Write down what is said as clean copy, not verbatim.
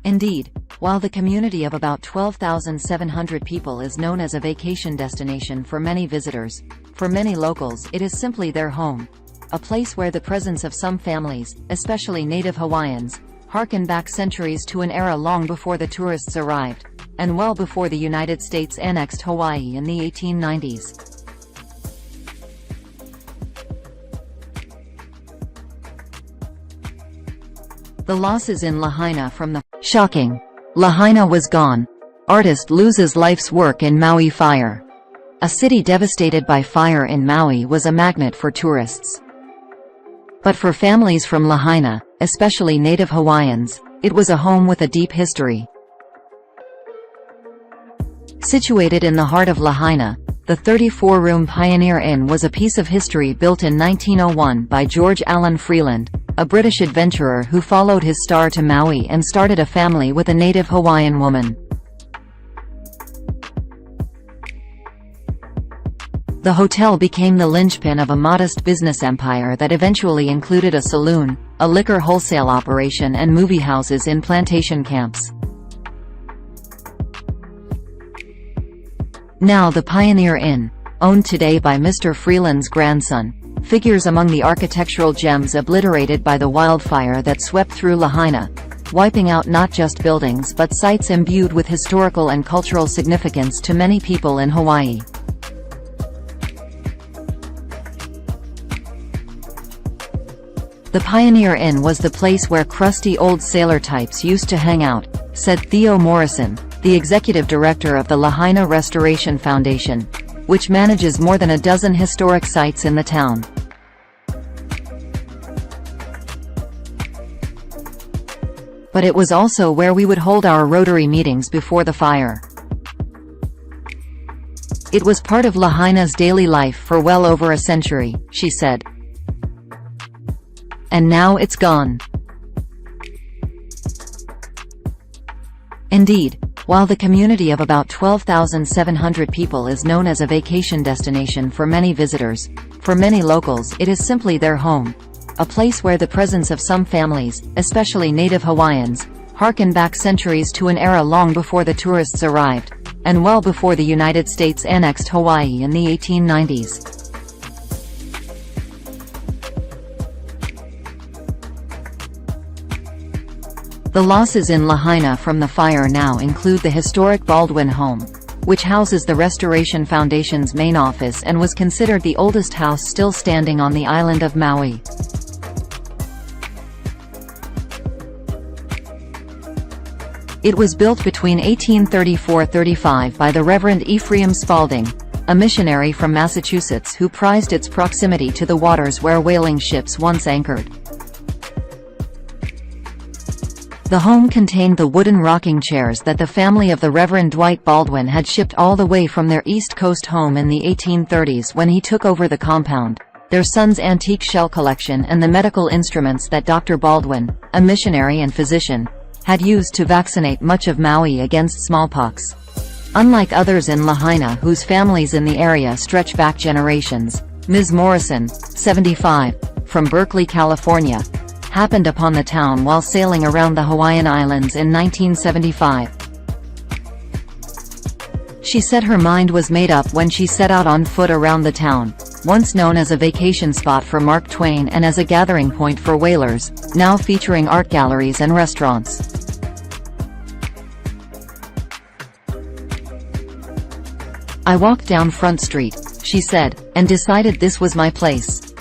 Indeed, while the community of about 12,700 people is known as a vacation destination for many visitors, for many locals it is simply their home. A place where the presence of some families, especially Native Hawaiians, harken back centuries to an era long before the tourists arrived, and well before the United States annexed Hawaii in the 1890s. The losses in Lahaina from the shocking Lahaina was gone. Artist loses life's work in Maui fire. A city devastated by fire in Maui was a magnet for tourists. But for families from Lahaina, especially Native Hawaiians, it was a home with a deep history. Situated in the heart of Lahaina, the 34-room Pioneer Inn was a piece of history built in 1901 by George Alan Freeland, a British adventurer who followed his star to Maui and started a family with a Native Hawaiian woman. The hotel became the linchpin of a modest business empire that eventually included a saloon, a liquor wholesale operation and movie houses in plantation camps. Now the Pioneer Inn, owned today by Mr. Freeland's grandson, figures among the architectural gems obliterated by the wildfire that swept through Lahaina, wiping out not just buildings but sites imbued with historical and cultural significance to many people in Hawaii. The Pioneer Inn was the place where crusty old sailor types used to hang out, said Theo Morrison, the executive director of the Lahaina Restoration Foundation, which manages more than a dozen historic sites in the town. But it was also where we would hold our Rotary meetings before the fire. It was part of Lahaina's daily life for well over a century, she said. And now it's gone. Indeed, while the community of about 12,700 people is known as a vacation destination for many visitors, for many locals it is simply their home. A place where the presence of some families, especially Native Hawaiians, harken back centuries to an era long before the tourists arrived, and well before the United States annexed Hawaii in the 1890s. The losses in Lahaina from the fire now include the historic Baldwin home, which houses the Restoration Foundation's main office and was considered the oldest house still standing on the island of Maui. It was built between 1834–35 by the Reverend Ephraim Spalding, a missionary from Massachusetts who prized its proximity to the waters where whaling ships once anchored. The home contained the wooden rocking chairs that the family of the Reverend Dwight Baldwin had shipped all the way from their East Coast home in the 1830s when he took over the compound, their son's antique shell collection and the medical instruments that Dr. Baldwin, a missionary and physician, had used to vaccinate much of Maui against smallpox. Unlike others in Lahaina whose families in the area stretch back generations, Ms. Morrison, 75, from Berkeley, California, happened upon the town while sailing around the Hawaiian Islands in 1975. She said her mind was made up when she set out on foot around the town, once known as a vacation spot for Mark Twain and as a gathering point for whalers, now featuring art galleries and restaurants. I walked down Front Street, she said, and decided this was my place.